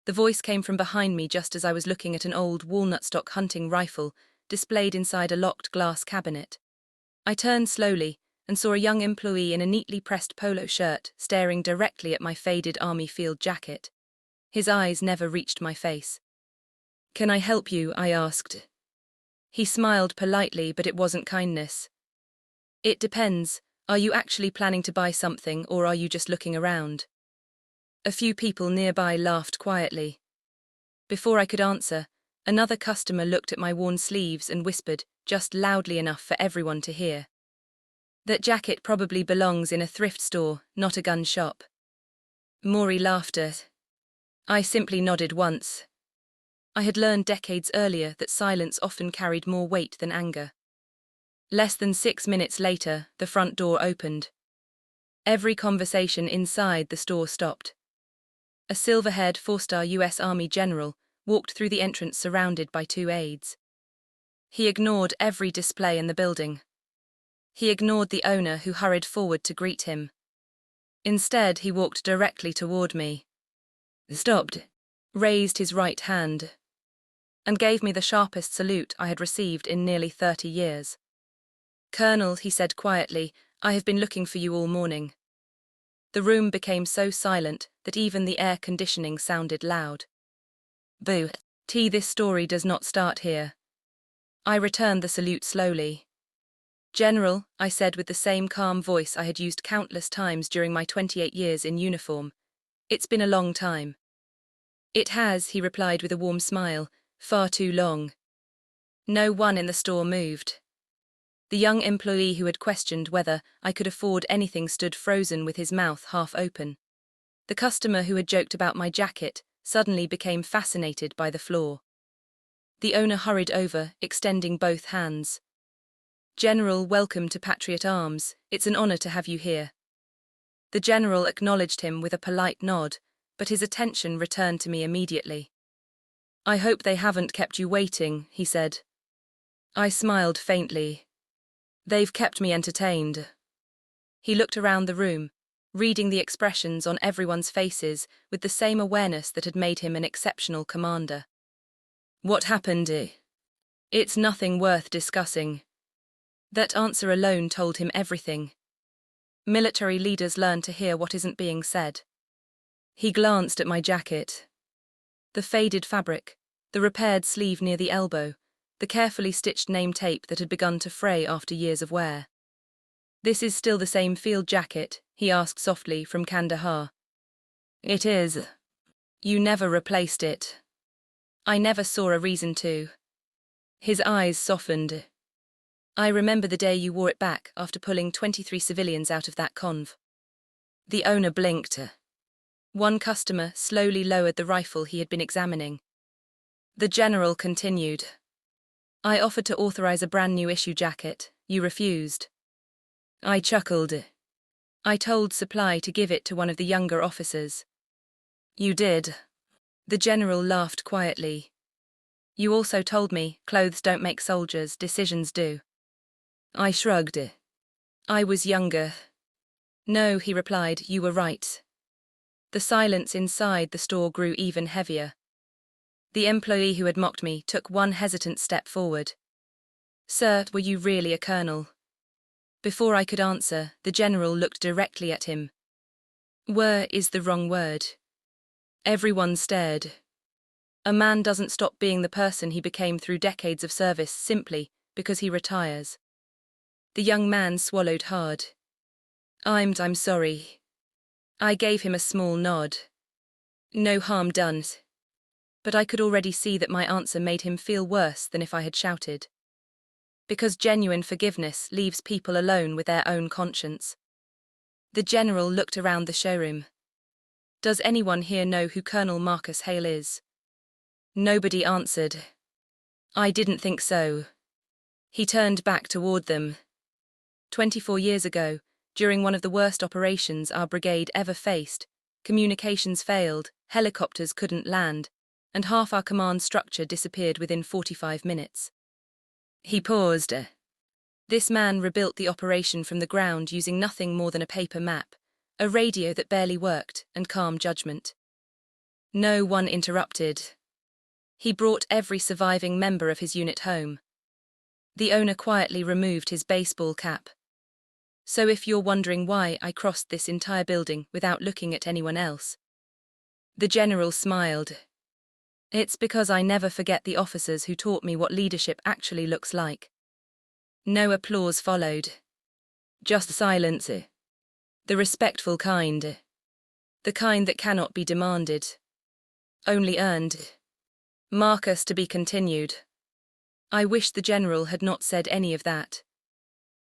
The voice came from behind me just as I was looking at an old walnut-stock hunting rifle displayed inside a locked glass cabinet. I turned slowly and saw a young employee in a neatly pressed polo shirt staring directly at my faded army field jacket. His eyes never reached my face. "Can I help you?" I asked. He smiled politely, but it wasn't kindness. "It depends. Are you actually planning to buy something, or are you just looking around?" A few people nearby laughed quietly. Before I could answer, another customer looked at my worn sleeves and whispered, just loudly enough for everyone to hear, "That jacket probably belongs in a thrift store, not a gun shop." Maury laughed. I simply nodded once. I had learned decades earlier that silence often carried more weight than anger. Less than 6 minutes later, the front door opened. Every conversation inside the store stopped. A silver-haired 4-star U.S. Army general walked through the entrance surrounded by 2 aides. He ignored every display in the building. He ignored the owner who hurried forward to greet him. Instead, he walked directly toward me, stopped, raised his right hand, and gave me the sharpest salute I had received in nearly 30 years. "Colonel," he said quietly, "I have been looking for you all morning." The room became so silent that even the air conditioning sounded loud. "Boo, this story does not start here." I returned the salute slowly. "General," I said with the same calm voice I had used countless times during my 28 years in uniform, "it's been a long time." "It has," he replied with a warm smile, "far too long." No one in the store moved. The young employee who had questioned whether I could afford anything stood frozen with his mouth half open. The customer who had joked about my jacket suddenly became fascinated by the floor. The owner hurried over, extending both hands. "General, welcome to Patriot Arms. It's an honor to have you here." The general acknowledged him with a polite nod, but his attention returned to me immediately. "I hope they haven't kept you waiting," he said. I smiled faintly. "They've kept me entertained." He looked around the room, reading the expressions on everyone's faces with the same awareness that had made him an exceptional commander. "What happened? It's nothing worth discussing." That answer alone told him everything. Military leaders learn to hear what isn't being said. He glanced at my jacket. The faded fabric, the repaired sleeve near the elbow, the carefully stitched name tape that had begun to fray after years of wear. "This is still the same field jacket?" he asked softly, "from Kandahar?" "It is." "You never replaced it." "I never saw a reason to." His eyes softened. "I remember the day you wore it back after pulling 23 civilians out of that conv." The owner blinked. One customer slowly lowered the rifle he had been examining. The general continued. "I offered to authorize a brand new issue jacket. You refused." I chuckled. "I told Supply to give it to one of the younger officers." "You did." The general laughed quietly. "You also told me, clothes don't make soldiers, decisions do." I shrugged. "I was younger." "No," he replied, "you were right." The silence inside the store grew even heavier. The employee who had mocked me took one hesitant step forward. "Sir, were you really a colonel?" Before I could answer, the general looked directly at him. "Were is the wrong word." Everyone stared. A man doesn't stop being the person he became through decades of service simply because he retires. The young man swallowed hard. I'm sorry." I gave him a small nod. "No harm done." But I could already see that my answer made him feel worse than if I had shouted. Because genuine forgiveness leaves people alone with their own conscience. The general looked around the showroom. "Does anyone here know who Colonel Marcus Hale is?" Nobody answered. I didn't think so. He turned back toward them. 24 years ago, during one of the worst operations our brigade ever faced, communications failed, helicopters couldn't land, and half our command structure disappeared within 45 minutes. He paused. This man rebuilt the operation from the ground using nothing more than a paper map, a radio that barely worked, and calm judgment. No one interrupted. He brought every surviving member of his unit home. The owner quietly removed his baseball cap. So if you're wondering why I crossed this entire building without looking at anyone else. The general smiled. It's because I never forget the officers who taught me what leadership actually looks like. No applause followed. Just silence. The respectful kind. The kind that cannot be demanded. Only earned. Marcus to be continued. I wish the general had not said any of that.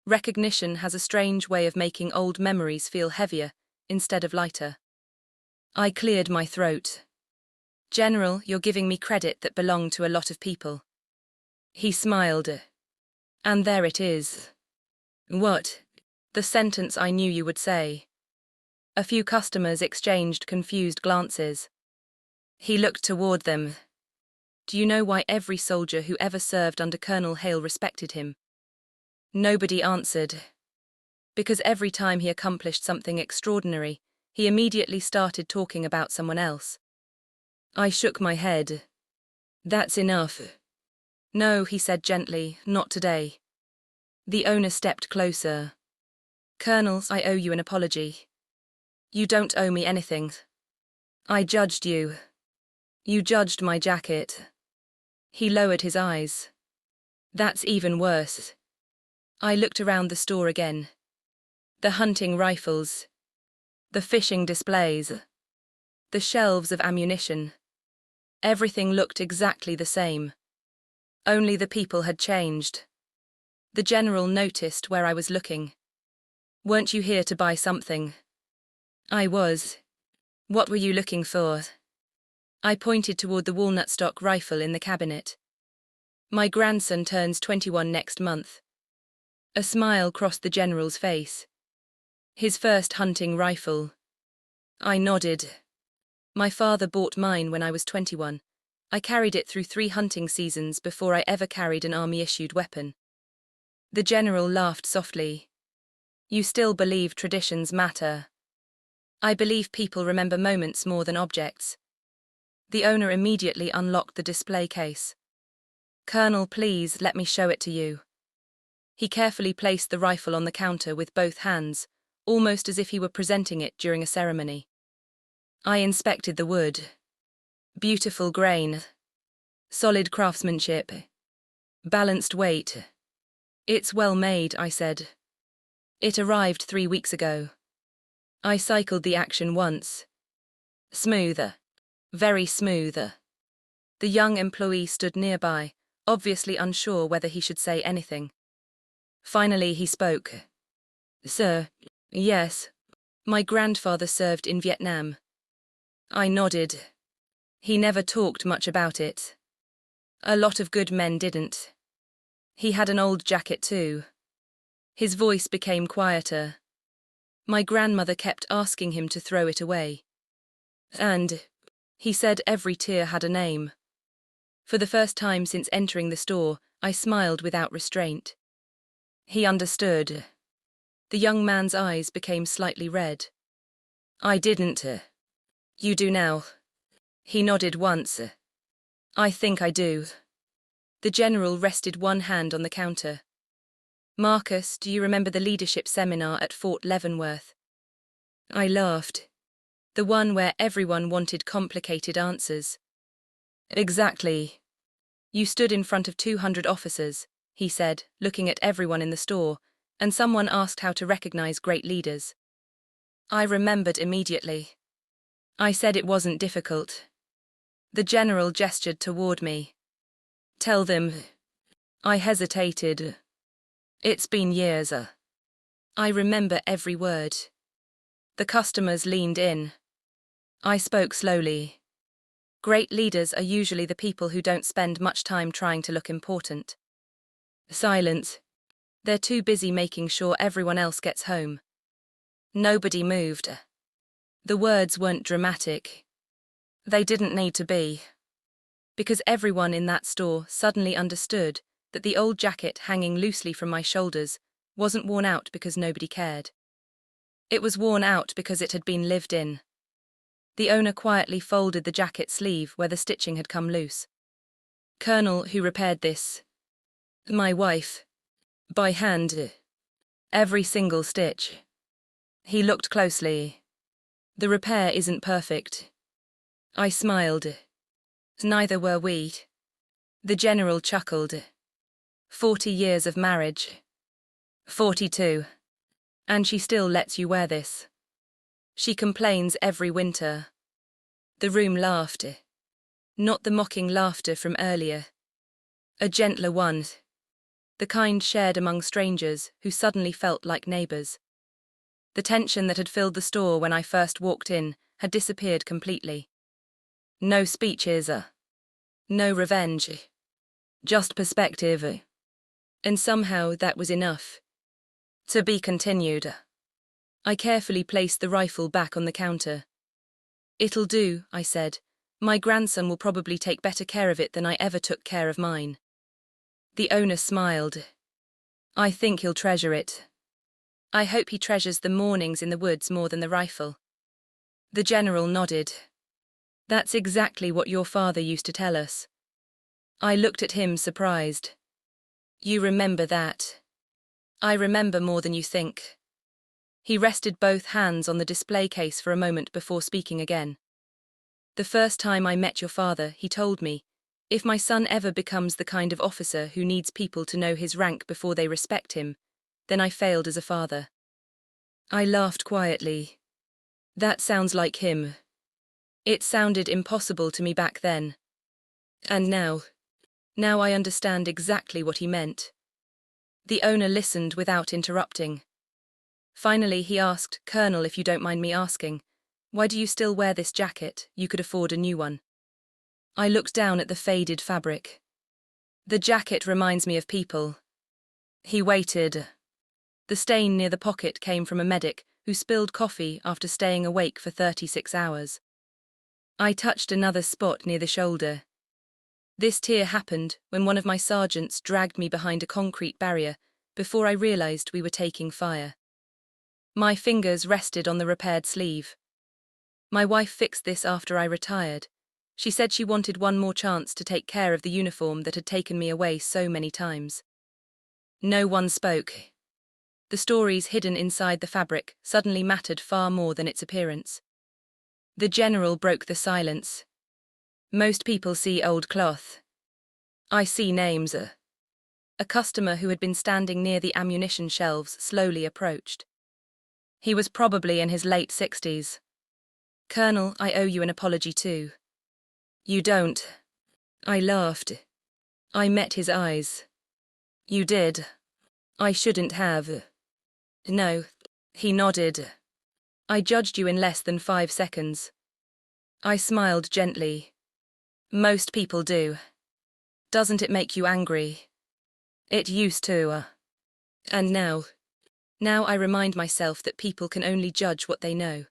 Recognition has a strange way of making old memories feel heavier instead of lighter. I cleared my throat. General, you're giving me credit that belonged to a lot of people. He smiled. And there it is. What? The sentence I knew you would say. A few customers exchanged confused glances. He looked toward them. Do you know why every soldier who ever served under Colonel Hale respected him? Nobody answered. Because every time he accomplished something extraordinary, he immediately started talking about someone else. I shook my head. That's enough. No, he said gently, not today. The owner stepped closer. Colonels, I owe you an apology. You don't owe me anything. I judged you. You judged my jacket. He lowered his eyes. That's even worse. I looked around the store again. The hunting rifles. The fishing displays. The shelves of ammunition. Everything looked exactly the same. Only the people had changed. The general noticed where I was looking. Weren't you here to buy something? I was. What were you looking for? I pointed toward the walnut stock rifle in the cabinet. My grandson turns 21 next month. A smile crossed the general's face. His first hunting rifle. I nodded. My father bought mine when I was 21. I carried it through 3 hunting seasons before I ever carried an army-issued weapon. The general laughed softly. You still believe traditions matter. I believe people remember moments more than objects. The owner immediately unlocked the display case. Colonel, please let me show it to you. He carefully placed the rifle on the counter with both hands, almost as if he were presenting it during a ceremony. I inspected the wood. Beautiful grain. Solid craftsmanship. Balanced weight. It's well made, I said. It arrived 3 weeks ago. I cycled the action once. Smoother. Very smoother. The young employee stood nearby, obviously unsure whether he should say anything. Finally he spoke. Sir, yes. My grandfather served in Vietnam. I nodded. He never talked much about it. A lot of good men didn't. He had an old jacket too. His voice became quieter. My grandmother kept asking him to throw it away. And he said every tear had a name. For the first time since entering the store, I smiled without restraint. He understood. The young man's eyes became slightly red. I didn't. You do now. He nodded once. I think I do. The general rested one hand on the counter. Marcus, do you remember the leadership seminar at Fort Leavenworth? I laughed. The one where everyone wanted complicated answers. Exactly. You stood in front of 200 officers, he said, looking at everyone in the store, and someone asked how to recognize great leaders. I remembered immediately. I said it wasn't difficult. The general gestured toward me. Tell them. I hesitated. It's been years. I remember every word. The customers leaned in. I spoke slowly. Great leaders are usually the people who don't spend much time trying to look important. Silence. They're too busy making sure everyone else gets home. Nobody moved. The words weren't dramatic. They didn't need to be. Because everyone in that store suddenly understood that the old jacket hanging loosely from my shoulders wasn't worn out because nobody cared. It was worn out because it had been lived in. The owner quietly folded the jacket sleeve where the stitching had come loose. "Colonel, who repaired this?" "My wife. By hand. Every single stitch." He looked closely. "The repair isn't perfect." I smiled. "Neither were we." The general chuckled. 40 years of marriage." 42. "And she still lets you wear this." "She complains every winter." The room laughed. Not the mocking laughter from earlier. A gentler one. The kind shared among strangers who suddenly felt like neighbors. The tension that had filled the store when I first walked in had disappeared completely. No speeches, no revenge. Just perspective. And somehow that was enough. To be continued. I carefully placed the rifle back on the counter. "It'll do," I said. "My grandson will probably take better care of it than I ever took care of mine." The owner smiled. "I think he'll treasure it." "I hope he treasures the mornings in the woods more than the rifle." The general nodded. "That's exactly what your father used to tell us." I looked at him surprised. "You remember that?" "I remember more than you think." He rested both hands on the display case for a moment before speaking again. "The first time I met your father, he told me, if my son ever becomes the kind of officer who needs people to know his rank before they respect him, then I failed as a father." I laughed quietly. That sounds like him. It sounded impossible to me back then. And now I understand exactly what he meant. The owner listened without interrupting. Finally he asked, "Colonel, if you don't mind me asking, why do you still wear this jacket? You could afford a new one." I looked down at the faded fabric. "The jacket reminds me of people." He waited. The stain near the pocket came from a medic who spilled coffee after staying awake for 36 hours. I touched another spot near the shoulder. This tear happened when one of my sergeants dragged me behind a concrete barrier before I realized we were taking fire. My fingers rested on the repaired sleeve. My wife fixed this after I retired. She said she wanted one more chance to take care of the uniform that had taken me away so many times. No one spoke. The stories hidden inside the fabric suddenly mattered far more than its appearance. The general broke the silence. "Most people see old cloth. I see names." A customer who had been standing near the ammunition shelves slowly approached. He was probably in his late 60s. "Colonel, I owe you an apology too." "You don't." I laughed. I met his eyes. "You did." "I shouldn't have." "No." He nodded. "I judged you in less than 5 seconds." I smiled gently. "Most people do. Doesn't it make you angry?" "It used to. And now I remind myself that people can only judge what they know.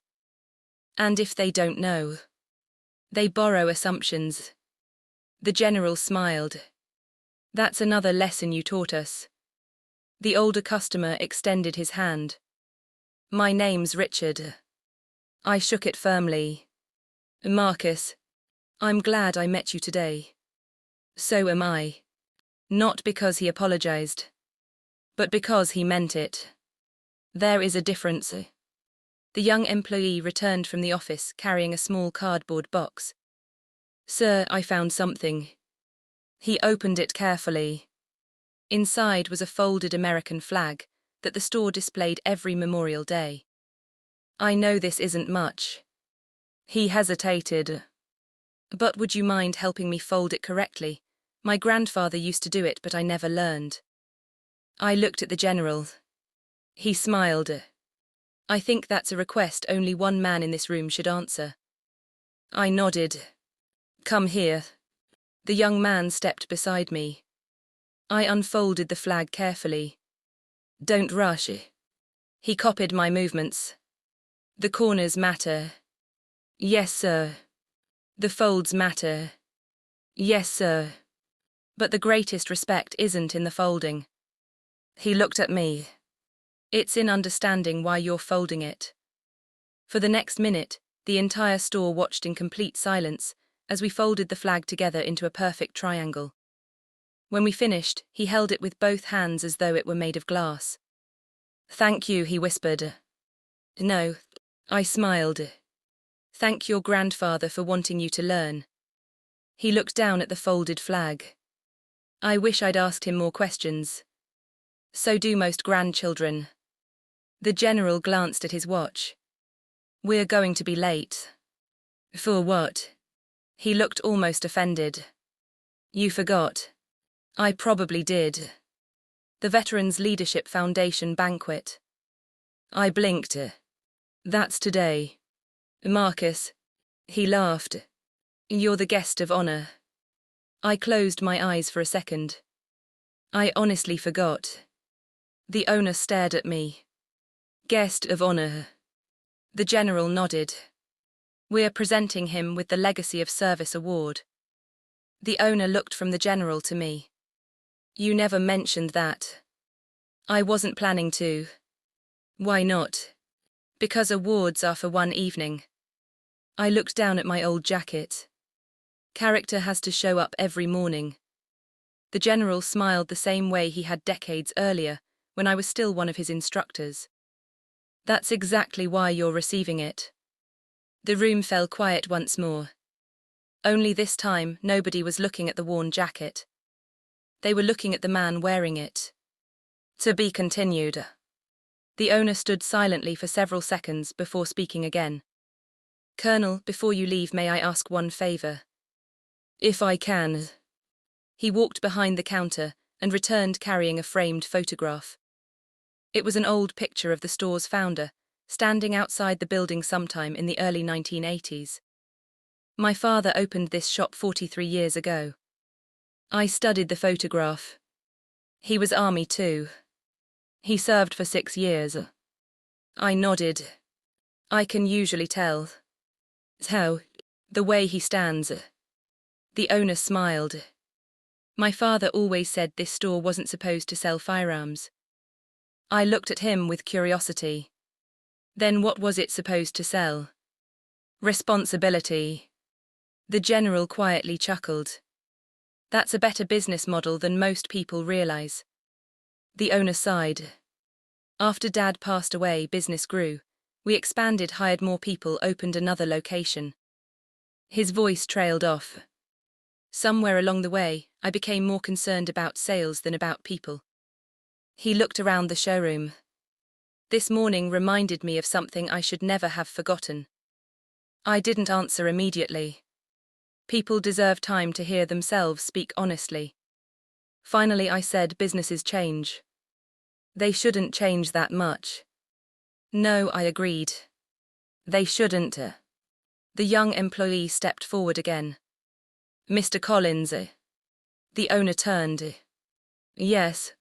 And if they don't know, they borrow assumptions." The general smiled. "That's another lesson you taught us." The older customer extended his hand. "My name's Richard." I shook it firmly. "Marcus, I'm glad I met you today." "So am I." Not because he apologized, but because he meant it. There is a difference. The young employee returned from the office carrying a small cardboard box. "Sir, I found something." He opened it carefully. Inside was a folded American flag that the store displayed every Memorial Day. "I know this isn't much." He hesitated. "But would you mind helping me fold it correctly? My grandfather used to do it, but I never learned." I looked at the general. He smiled. "I think that's a request only one man in this room should answer." I nodded. "Come here." The young man stepped beside me. I unfolded the flag carefully. "Don't rush." He copied my movements. "The corners matter." "Yes, sir." "The folds matter." "Yes, sir." "But the greatest respect isn't in the folding." He looked at me. "It's in understanding why you're folding it." For the next minute, The entire store watched in complete silence as we folded the flag together into a perfect triangle. When we finished, he held it with both hands as though it were made of glass. "Thank you," he whispered. "No," I smiled. "Thank your grandfather for wanting you to learn." He looked down at the folded flag. I wish I'd asked him more questions. So do most grandchildren. The general glanced at his watch. "We're going to be late." "For what?" He looked almost offended. "You forgot." I probably did. "The Veterans Leadership Foundation banquet." I blinked. "That's today." "Marcus." He laughed. "You're the guest of honor." I closed my eyes for a second. I honestly forgot. The owner stared at me. "Guest of honor." The general nodded. "We're presenting him with the Legacy of Service Award." The owner looked from the general to me. "You never mentioned that." "I wasn't planning to." "Why not?" "Because awards are for one evening." I looked down at my old jacket. Character has to show up every morning. The general smiled the same way he had decades earlier, when I was still one of his instructors. "That's exactly why you're receiving it." The room fell quiet once more. Only this time, nobody was looking at the worn jacket. They were looking at the man wearing it. "To be continued." The owner stood silently for several seconds before speaking again. "Colonel, before you leave, may I ask one favor?" "If I can." He walked behind the counter and returned carrying a framed photograph. It was an old picture of the store's founder, standing outside the building sometime in the early 1980s. My father opened this shop 43 years ago. I studied the photograph. He was Army too. He served for 6 years. I nodded. "I can usually tell." "How?" "The way he stands." The owner smiled. "My father always said this store wasn't supposed to sell firearms." I looked at him with curiosity. "Then what was it supposed to sell?" "Responsibility." The general quietly chuckled. "That's a better business model than most people realize." The owner sighed. "After Dad passed away, business grew. We expanded, hired more people, opened another location." His voice trailed off. Somewhere along the way, I became more concerned about sales than about people. He looked around the showroom. This morning reminded me of something I should never have forgotten. I didn't answer immediately. People deserve time to hear themselves speak honestly. Finally I said, "Businesses change." "They shouldn't change that much." "No," I agreed. "They shouldn't." The young employee stepped forward again. "Mr. Collins." The owner turned. "Yes.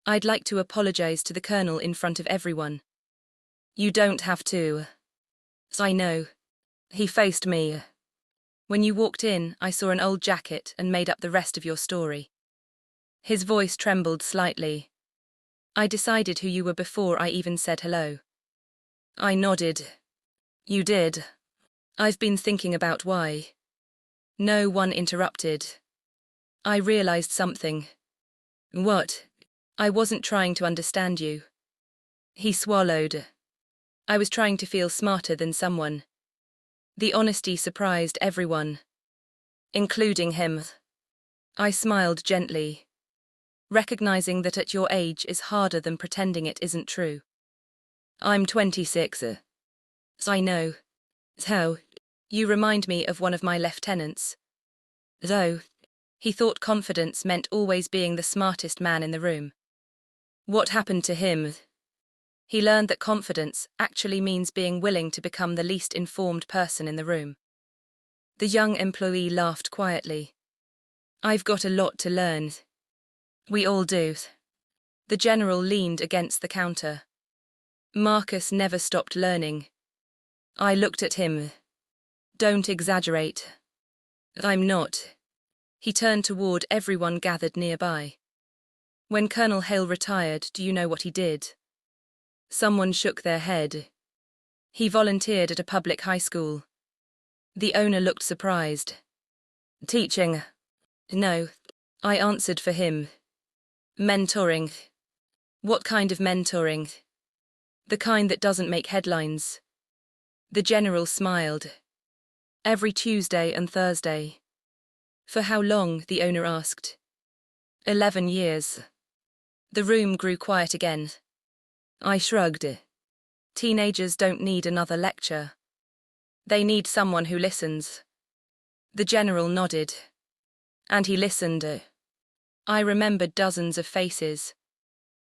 I'd like to apologize to the colonel in front of everyone." "You don't have to." "I know." He faced me. "When you walked in, I saw an old jacket and made up the rest of your story." His voice trembled slightly. "I decided who you were before I even said hello." I nodded. "You did." "I've been thinking about why." No one interrupted. I realized something. "What?" "I wasn't trying to understand you." He swallowed. "I was trying to feel smarter than someone." The honesty surprised everyone, including him. I smiled gently, recognizing that at your age is harder than pretending it isn't true. "I'm 26. I know." "How?" "You remind me of one of my lieutenants." "Though." He thought confidence meant always being the smartest man in the room. "What happened to him?" "He learned that confidence actually means being willing to become the least informed person in the room." The young employee laughed quietly. "I've got a lot to learn." "We all do." The general leaned against the counter. "Marcus never stopped learning." I looked at him. "Don't exaggerate." "I'm not." He turned toward everyone gathered nearby. "When Colonel Hale retired, do you know what he did?" Someone shook their head. "He volunteered at a public high school." The owner looked surprised. Teaching? No, I answered for him. Mentoring. What kind of mentoring? The kind that doesn't make headlines. The general smiled. Every Tuesday and Thursday. For how long? The owner asked. 11 years. The room grew quiet again. I shrugged. Teenagers don't need another lecture. They need someone who listens. The general nodded. And he listened. I remembered dozens of faces.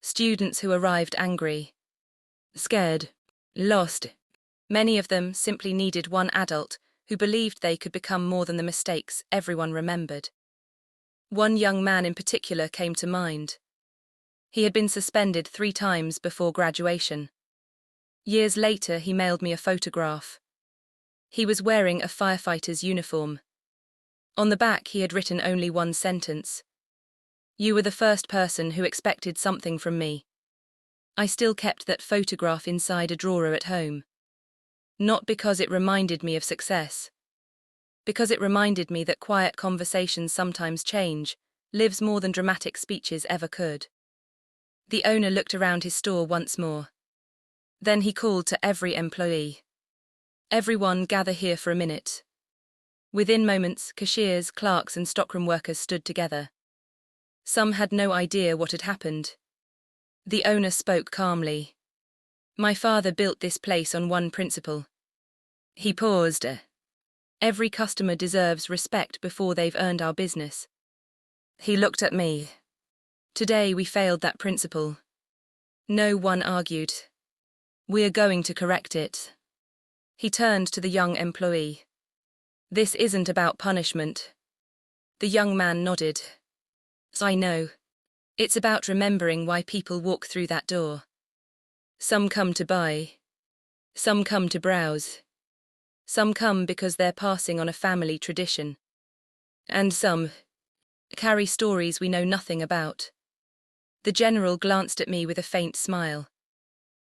Students who arrived angry, scared, lost. Many of them simply needed one adult who believed they could become more than the mistakes everyone remembered. One young man in particular came to mind. He had been suspended 3 times before graduation. Years later, he mailed me a photograph. He was wearing a firefighter's uniform. On the back, he had written only one sentence. You were the first person who expected something from me. I still kept that photograph inside a drawer at home. Not because it reminded me of success. Because it reminded me that quiet conversations sometimes change, lives more than dramatic speeches ever could. The owner looked around his store once more. Then he called to every employee. Everyone gather here for a minute. Within moments, cashiers, clerks, and stockroom workers stood together. Some had no idea what had happened. The owner spoke calmly. My father built this place on one principle. He paused. Every customer deserves respect before they've earned our business. He looked at me. Today we failed that principle. No one argued. We're going to correct it. He turned to the young employee. This isn't about punishment. The young man nodded. I know. It's about remembering why people walk through that door. Some come to buy. Some come to browse. Some come because they're passing on a family tradition. And some carry stories we know nothing about. The general glanced at me with a faint smile.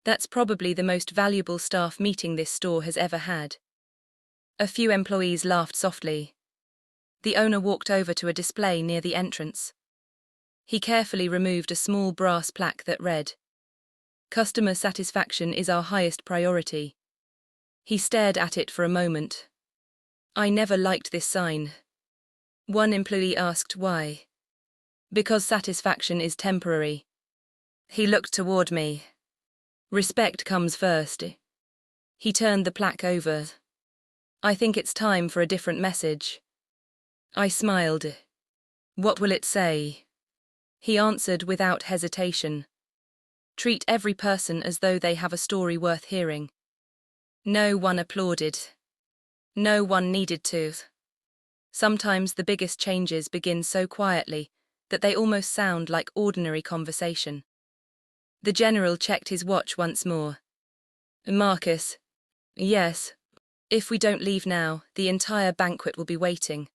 That's probably the most valuable staff meeting this store has ever had. A few employees laughed softly. The owner walked over to a display near the entrance. He carefully removed a small brass plaque that read, "Customer satisfaction is our highest priority." He stared at it for a moment. I never liked this sign. One employee asked why. Because satisfaction is temporary. He looked toward me. Respect comes first. He turned the plaque over. I think it's time for a different message. I smiled. What will it say? He answered without hesitation. Treat every person as though they have a story worth hearing. No one applauded. No one needed to. Sometimes the biggest changes begin so quietly that they almost sound like ordinary conversation. The general checked his watch once more. Marcus. Yes. If we don't leave now, the entire banquet will be waiting.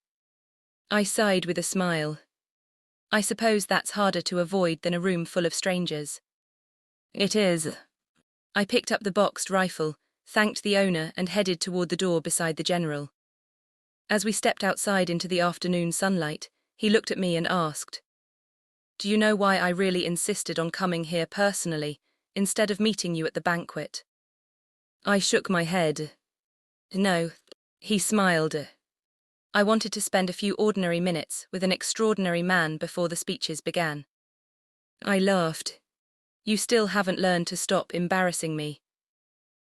I sighed with a smile. I suppose that's harder to avoid than a room full of strangers. It is. I picked up the boxed rifle, thanked the owner, and headed toward the door beside the general. As we stepped outside into the afternoon sunlight, he looked at me and asked, "Do you know why I really insisted on coming here personally, instead of meeting you at the banquet?" I shook my head. No, he smiled. I wanted to spend a few ordinary minutes with an extraordinary man before the speeches began. I laughed. You still haven't learned to stop embarrassing me.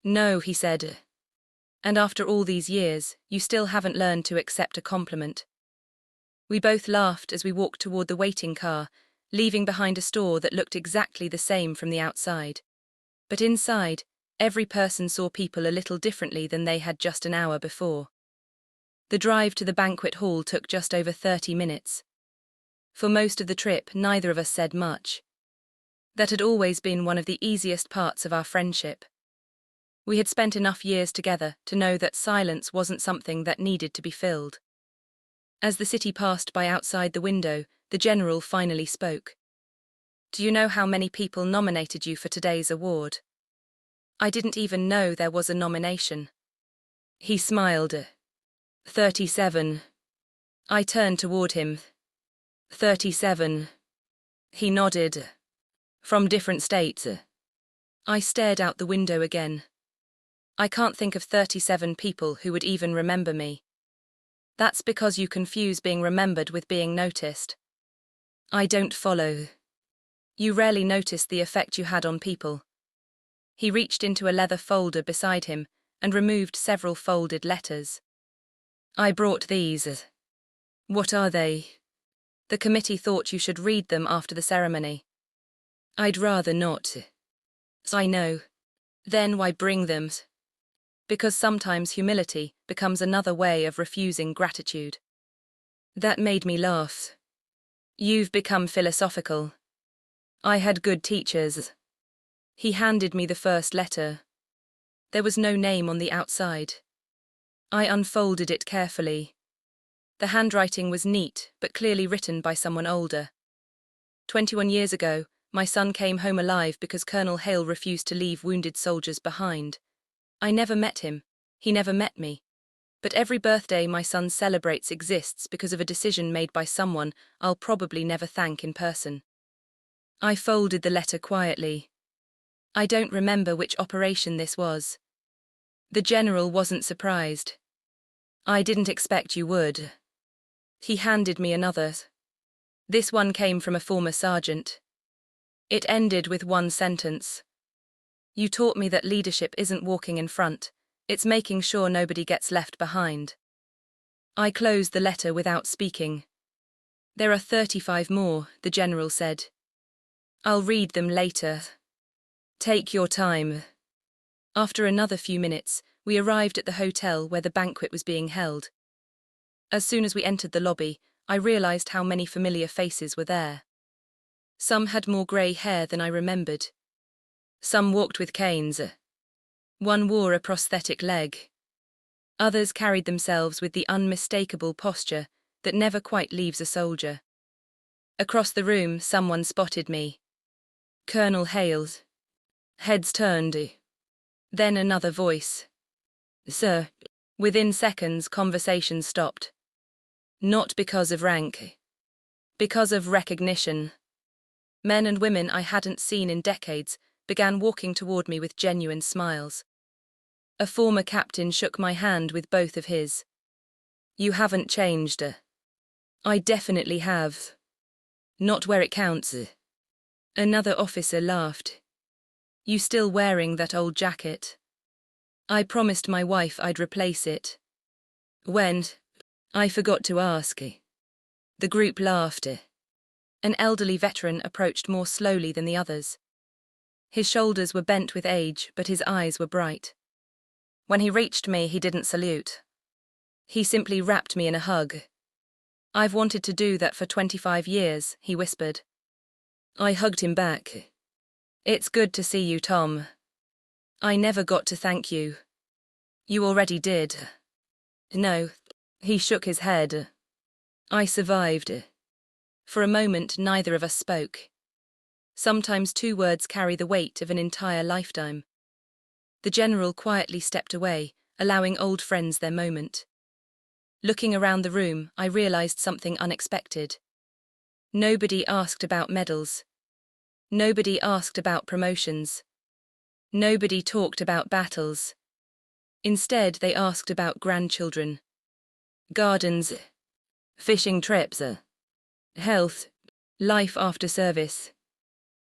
No, he said. And after all these years, you still haven't learned to accept a compliment. We both laughed as we walked toward the waiting car, leaving behind a store that looked exactly the same from the outside. But inside, every person saw people a little differently than they had just an hour before. The drive to the banquet hall took just over 30 minutes. For most of the trip, neither of us said much. That had always been one of the easiest parts of our friendship. We had spent enough years together to know that silence wasn't something that needed to be filled. As the city passed by outside the window, the general finally spoke. Do you know how many people nominated you for today's award? I didn't even know there was a nomination. He smiled. 37. I turned toward him. 37. He nodded. From different states. I stared out the window again. I can't think of 37 people who would even remember me. That's because you confuse being remembered with being noticed. I don't follow. You rarely notice the effect you had on people. He reached into a leather folder beside him and removed several folded letters. I brought these. What are they? The committee thought you should read them after the ceremony. I'd rather not. I know. Then why bring them? Because sometimes humility becomes another way of refusing gratitude. That made me laugh. You've become philosophical. I had good teachers. He handed me the first letter. There was no name on the outside. I unfolded it carefully. The handwriting was neat, but clearly written by someone older. 21 years ago, my son came home alive because Colonel Hale refused to leave wounded soldiers behind. I never met him. He never met me. But every birthday my son celebrates exists because of a decision made by someone I'll probably never thank in person. I folded the letter quietly. I don't remember which operation this was. The general wasn't surprised. I didn't expect you would. He handed me another. This one came from a former sergeant. It ended with one sentence. You taught me that leadership isn't walking in front, it's making sure nobody gets left behind. I closed the letter without speaking. There are 35 more, the general said. I'll read them later. Take your time. After another few minutes, we arrived at the hotel where the banquet was being held. As soon as we entered the lobby, I realized how many familiar faces were there. Some had more grey hair than I remembered. Some walked with canes. One wore a prosthetic leg. Others carried themselves with the unmistakable posture that never quite leaves a soldier. Across the room, someone spotted me. Colonel Hales. Heads turned. Then another voice. Sir. Within seconds, conversation stopped. Not because of rank. Because of recognition. Men and women I hadn't seen in decades began walking toward me with genuine smiles. A former captain shook my hand with both of his. You haven't changed. I definitely have. Not where it counts. Another officer laughed. You still wearing that old jacket? I promised my wife I'd replace it. When? I forgot to ask. The group laughed. An elderly veteran approached more slowly than the others. His shoulders were bent with age, but his eyes were bright. When he reached me, he didn't salute. He simply wrapped me in a hug. I've wanted to do that for 25 years, he whispered. I hugged him back. It's good to see you, Tom. I never got to thank you. You already did. No, he shook his head. I survived. For a moment, neither of us spoke. Sometimes 2 words carry the weight of an entire lifetime. The general quietly stepped away, allowing old friends their moment. Looking around the room, I realized something unexpected. Nobody asked about medals. Nobody asked about promotions. Nobody talked about battles. Instead, they asked about grandchildren. Gardens. Fishing trips. Health. Life after service.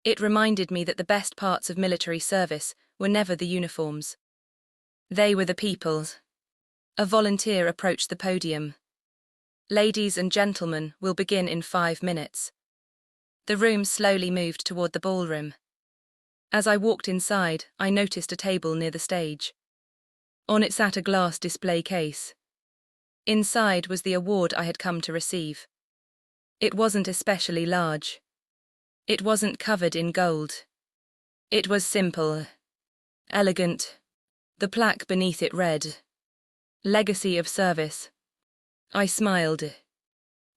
It reminded me that the best parts of military service were never the uniforms. They were the people. A volunteer approached the podium. Ladies and gentlemen, we'll begin in 5 minutes. The room slowly moved toward the ballroom. As I walked inside, I noticed a table near the stage. On it sat a glass display case. Inside was the award I had come to receive. It wasn't especially large. It wasn't covered in gold. It was simple, elegant. The plaque beneath it read, Legacy of Service. I smiled.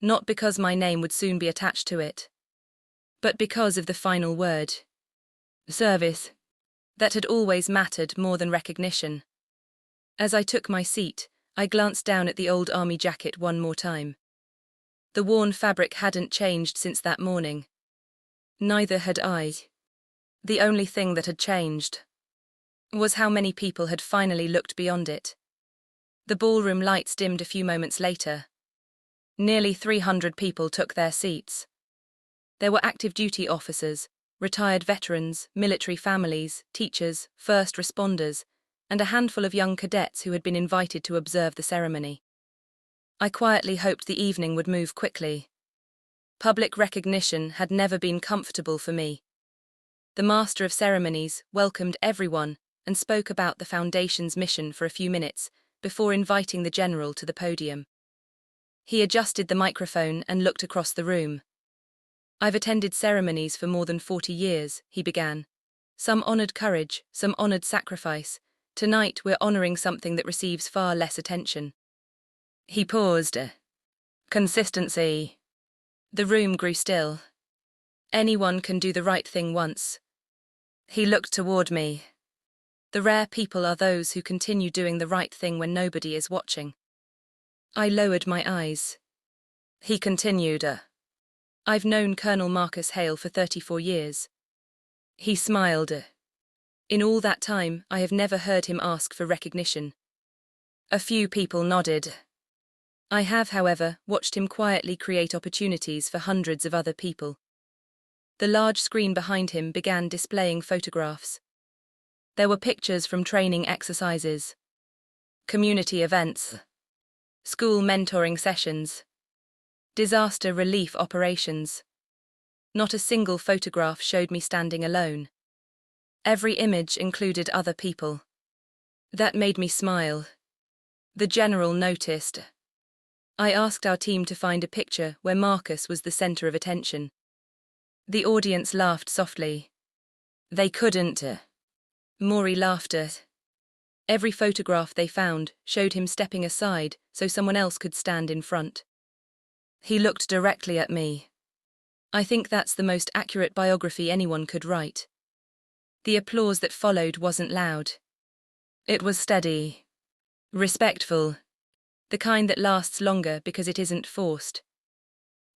Not because my name would soon be attached to it, but because of the final word. Service. That had always mattered more than recognition. As I took my seat, I glanced down at the old army jacket one more time. The worn fabric hadn't changed since that morning. Neither had I. The only thing that had changed was how many people had finally looked beyond it. The ballroom lights dimmed a few moments later. Nearly 300 people took their seats. There were active duty officers, retired veterans, military families, teachers, first responders, and a handful of young cadets who had been invited to observe the ceremony. I quietly hoped the evening would move quickly. Public recognition had never been comfortable for me. The Master of Ceremonies welcomed everyone and spoke about the Foundation's mission for a few minutes before inviting the General to the podium. He adjusted the microphone and looked across the room. "I've attended ceremonies for more than 40 years, he began. Some honored courage, some honored sacrifice. Tonight we're honoring something that receives far less attention." He paused. "Consistency." The room grew still. "Anyone can do the right thing once." He looked toward me. "The rare people are those who continue doing the right thing when nobody is watching." I lowered my eyes. He continued, "I've known Colonel Marcus Hale for 34 years. He smiled. "In all that time, I have never heard him ask for recognition." A few people nodded. "I have, however, watched him quietly create opportunities for hundreds of other people." The large screen behind him began displaying photographs. There were pictures from training exercises, community events, school mentoring sessions, disaster relief operations. Not a single photograph showed me standing alone. Every image included other people. That made me smile. The General noticed. I asked our team to find a picture where Marcus was the center of attention. The audience laughed softly. "They couldn't." Maury laughed. Every photograph they found showed him stepping aside so someone else could stand in front. He looked directly at me. "I think that's the most accurate biography anyone could write." The applause that followed wasn't loud. It was steady, respectful, the kind that lasts longer because it isn't forced.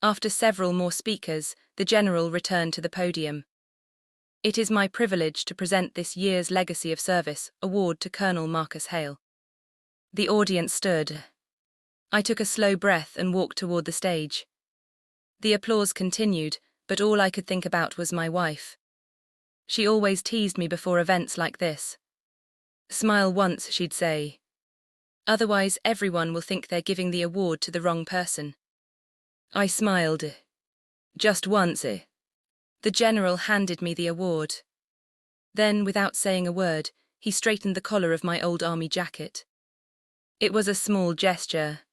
After several more speakers, the General returned to the podium. "It is my privilege to present this year's Legacy of Service award to Colonel Marcus Hale." The audience stood. I took a slow breath and walked toward the stage. The applause continued, but all I could think about was my wife. She always teased me before events like this. "Smile once," she'd say. "Otherwise, everyone will think they're giving the award to the wrong person." I smiled. "Just once." The General handed me the award. Then, without saying a word, he straightened the collar of my old army jacket. It was a small gesture,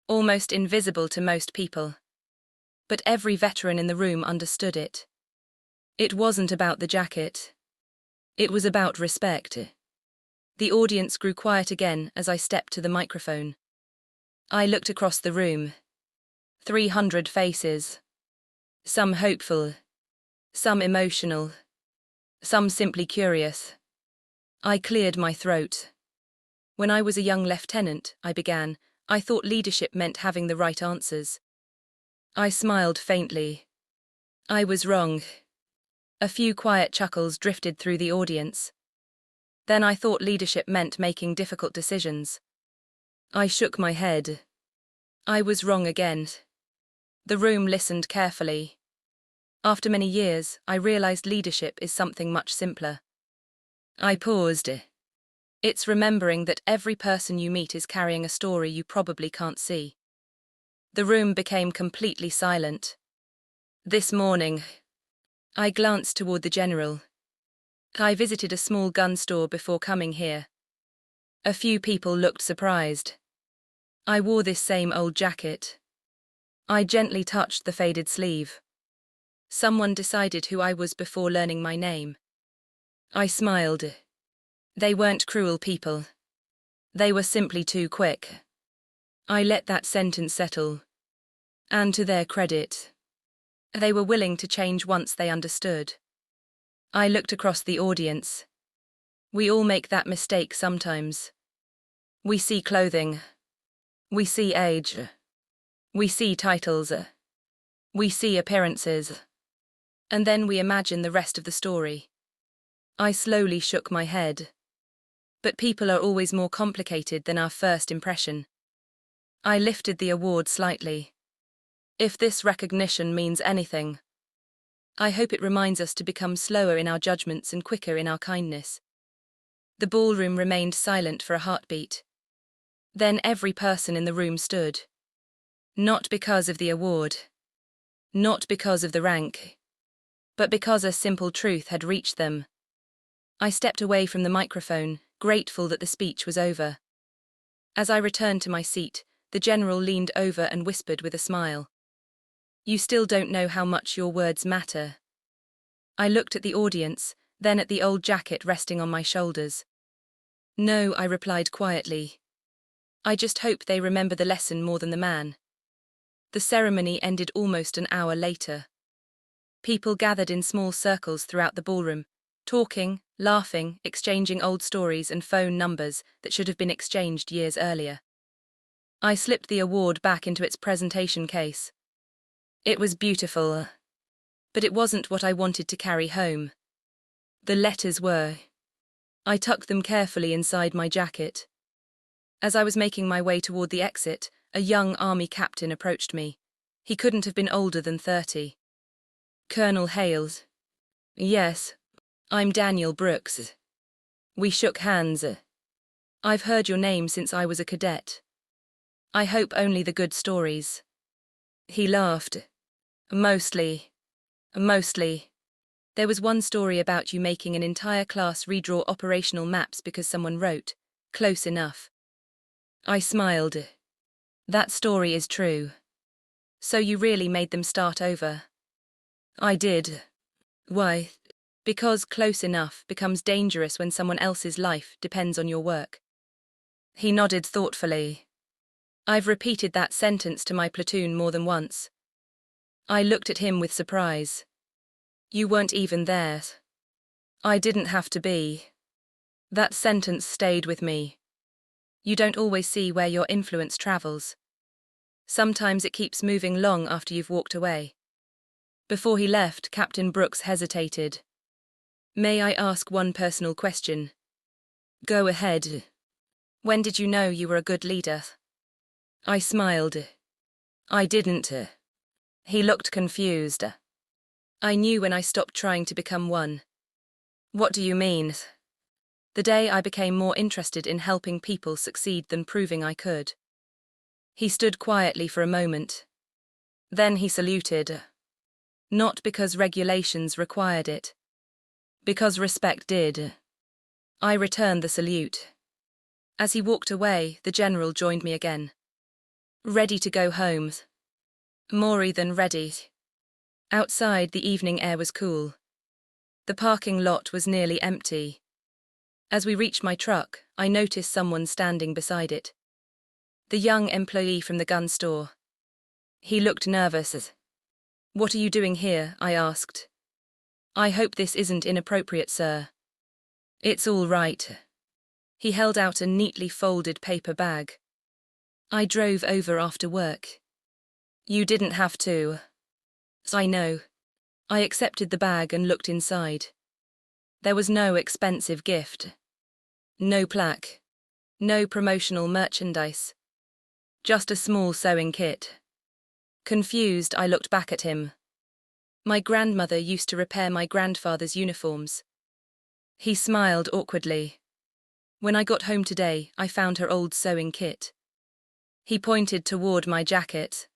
almost invisible to most people. But every veteran in the room understood it. It wasn't about the jacket. It was about respect. The audience grew quiet again as I stepped to the microphone. I looked across the room. 300 faces. Some hopeful. Some emotional. Some simply curious. I cleared my throat. "When I was a young lieutenant," I began, "I thought leadership meant having the right answers." I smiled faintly. I was wrong. A few quiet chuckles drifted through the audience. Then I thought leadership meant making difficult decisions. I shook my head. I was wrong again. The room listened carefully. After many years, I realized leadership is something much simpler. I paused. It's remembering that every person you meet is carrying a story you probably can't see. The room became completely silent. "This morning," I glanced toward the General. "I visited a small gun store before coming here." A few people looked surprised. I wore this same old jacket. I gently touched the faded sleeve. Someone decided who I was before learning my name. I smiled. They weren't cruel people. They were simply too quick. I let that sentence settle. And to their credit, they were willing to change once they understood. I looked across the audience. We all make that mistake sometimes. We see clothing. We see age. We see titles. We see appearances. And then we imagine the rest of the story. I slowly shook my head. But people are always more complicated than our first impression. I lifted the award slightly. If this recognition means anything, I hope it reminds us to become slower in our judgments and quicker in our kindness. The ballroom remained silent for a heartbeat. Then every person in the room stood. Not because of the award. Not because of the rank. But because a simple truth had reached them. I stepped away from the microphone, grateful that the speech was over. As I returned to my seat, the general leaned over and whispered with a smile. You still don't know how much your words matter. I looked at the audience, then at the old jacket resting on my shoulders. No, I replied quietly. I just hope they remember the lesson more than the man. The ceremony ended almost an hour later. People gathered in small circles throughout the ballroom, talking, laughing, exchanging old stories and phone numbers that should have been exchanged years earlier. I slipped the award back into its presentation case. It was beautiful, but it wasn't what I wanted to carry home. The letters were. I tucked them carefully inside my jacket. As I was making my way toward the exit, a young army captain approached me. He couldn't have been older than 30. Colonel Hales. Yes, I'm Daniel Brooks. We shook hands. I've heard your name since I was a cadet. I hope only the good stories. He laughed. Mostly. There was one story about you making an entire class redraw operational maps because someone wrote, "Close enough." I smiled. That story is true. So you really made them start over? I did. Why? Because close enough becomes dangerous when someone else's life depends on your work. He nodded thoughtfully. I've repeated that sentence to my platoon more than once. I looked at him with surprise. You weren't even there. I didn't have to be. That sentence stayed with me. You don't always see where your influence travels. Sometimes it keeps moving long after you've walked away. Before he left, Captain Brooks hesitated. May I ask one personal question? Go ahead. When did you know you were a good leader? I smiled. I didn't. He looked confused. I knew when I stopped trying to become one. What do you mean? The day I became more interested in helping people succeed than proving I could. He stood quietly for a moment. Then he saluted. Not because regulations required it. Because respect did. I returned the salute. As he walked away, the general joined me again. Ready to go home. More than ready. Outside, the evening air was cool. The parking lot was nearly empty. As we reached my truck, I noticed someone standing beside it. The young employee from the gun store. He looked nervous. What are you doing here? I asked. I hope this isn't inappropriate, sir. It's all right. He held out a neatly folded paper bag. I drove over after work. You didn't have to. I know. I accepted the bag and looked inside. There was no expensive gift. No plaque. No promotional merchandise. Just a small sewing kit. Confused, I looked back at him. My grandmother used to repair my grandfather's uniforms. He smiled awkwardly. When I got home today, I found her old sewing kit. He pointed toward my jacket.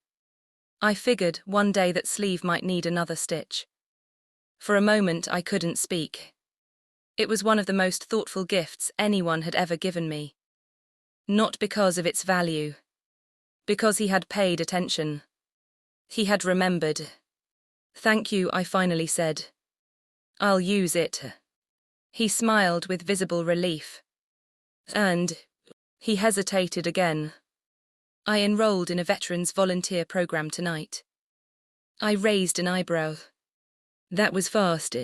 I figured one day that sleeve might need another stitch. For a moment, I couldn't speak. It was one of the most thoughtful gifts anyone had ever given me. Not because of its value. Because he had paid attention. He had remembered. Thank you, I finally said. I'll use it. He smiled with visible relief. And he hesitated again. I enrolled in a veterans volunteer program tonight. I raised an eyebrow. That was fast.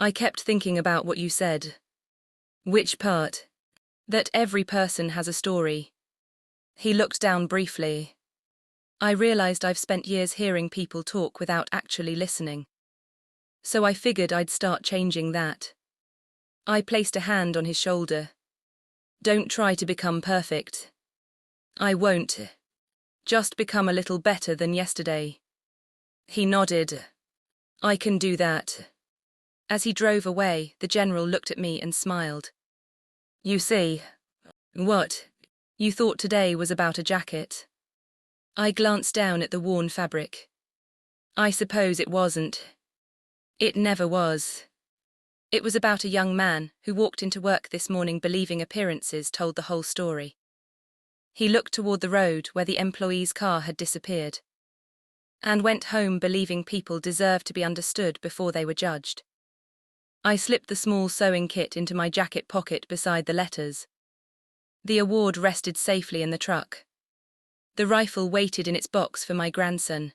I kept thinking about what you said. Which part? That every person has a story. He looked down briefly. I realized I've spent years hearing people talk without actually listening. So I figured I'd start changing that. I placed a hand on his shoulder. Don't try to become perfect. I won't. Just become a little better than yesterday. He nodded. I can do that. As he drove away, the general looked at me and smiled. You see. What? You thought today was about a jacket? I glanced down at the worn fabric. I suppose it wasn't. It never was. It was about a young man who walked into work this morning believing appearances told the whole story. He looked toward the road where the employee's car had disappeared, and went home believing people deserved to be understood before they were judged. I slipped the small sewing kit into my jacket pocket beside the letters. The award rested safely in the truck. The rifle waited in its box for my grandson.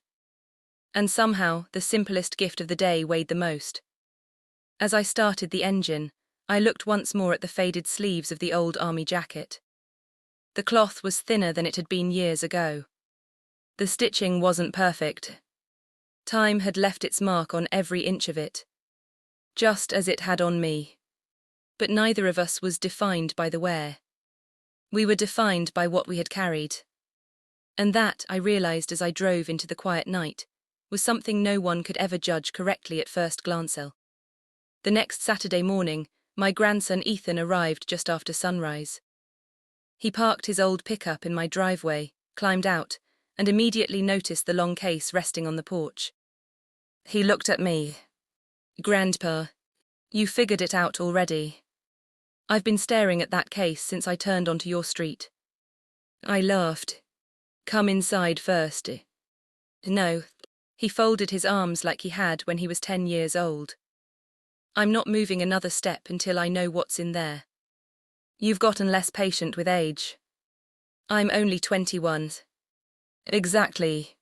And somehow, the simplest gift of the day weighed the most. As I started the engine, I looked once more at the faded sleeves of the old army jacket. The cloth was thinner than it had been years ago. The stitching wasn't perfect. Time had left its mark on every inch of it, just as it had on me. But neither of us was defined by the wear. We were defined by what we had carried. And that, I realized as I drove into the quiet night, was something no one could ever judge correctly at first glance. The next Saturday morning, my grandson Ethan arrived just after sunrise. He parked his old pickup in my driveway, climbed out, and immediately noticed the long case resting on the porch. He looked at me. Grandpa, you figured it out already. I've been staring at that case since I turned onto your street. I laughed. Come inside first. No. He folded his arms like he had when he was 10 years old. I'm not moving another step until I know what's in there. You've gotten less patient with age. I'm only 21. Exactly.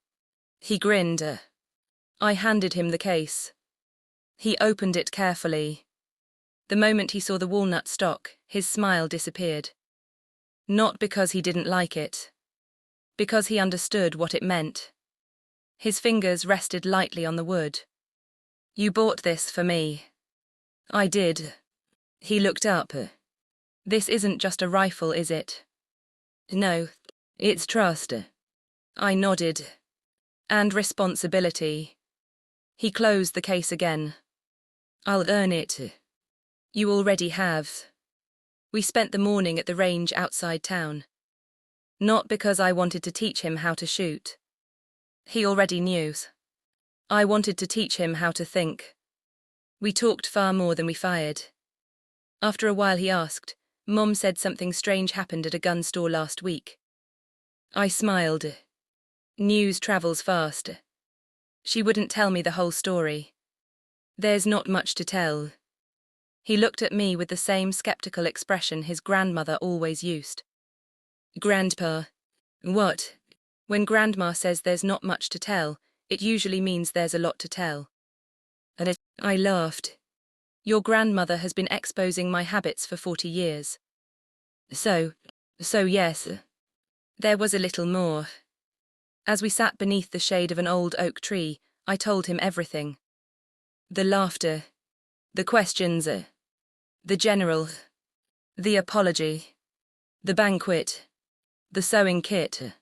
He grinned. I handed him the case. He opened it carefully. The moment he saw the walnut stock, his smile disappeared. Not because he didn't like it. Because he understood what it meant. His fingers rested lightly on the wood. You bought this for me. I did. He looked up. This isn't just a rifle, is it? No, it's trust. I nodded. And responsibility. He closed the case again. I'll earn it. You already have. We spent the morning at the range outside town. Not because I wanted to teach him how to shoot. He already knew. I wanted to teach him how to think. We talked far more than we fired. After a while he asked, Mom said something strange happened at a gun store last week. I smiled. News travels fast. She wouldn't tell me the whole story. There's not much to tell. He looked at me with the same skeptical expression his grandmother always used. Grandpa. What? When Grandma says there's not much to tell, it usually means there's a lot to tell. And I laughed. Your grandmother has been exposing my habits for 40 years. So yes. There was a little more. As we sat beneath the shade of an old oak tree, I told him everything. The laughter. The questions. The general. The apology. The banquet. The sewing kit.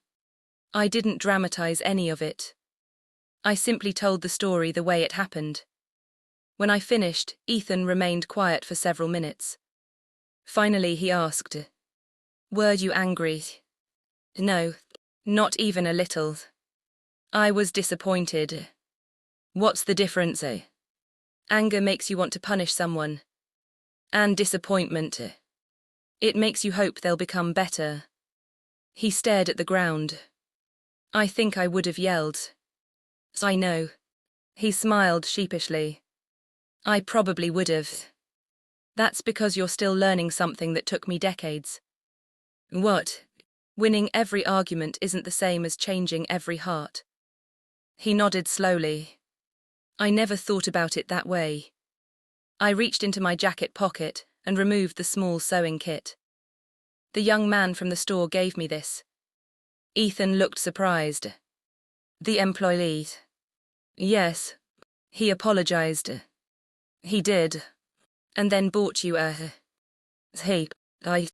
I didn't dramatize any of it. I simply told the story the way it happened. When I finished, Ethan remained quiet for several minutes. Finally he asked, Were you angry? No, not even a little. I was disappointed. What's the difference? Anger makes you want to punish someone. And disappointment. It makes you hope they'll become better. He stared at the ground. I think I would have yelled. I know. He smiled sheepishly. I probably would have. That's because you're still learning something that took me decades. What? Winning every argument isn't the same as changing every heart. He nodded slowly. I never thought about it that way. I reached into my jacket pocket and removed the small sewing kit. The young man from the store gave me this. Ethan looked surprised. The employee. Yes. He apologized. He did. And then bought you a... Hey, I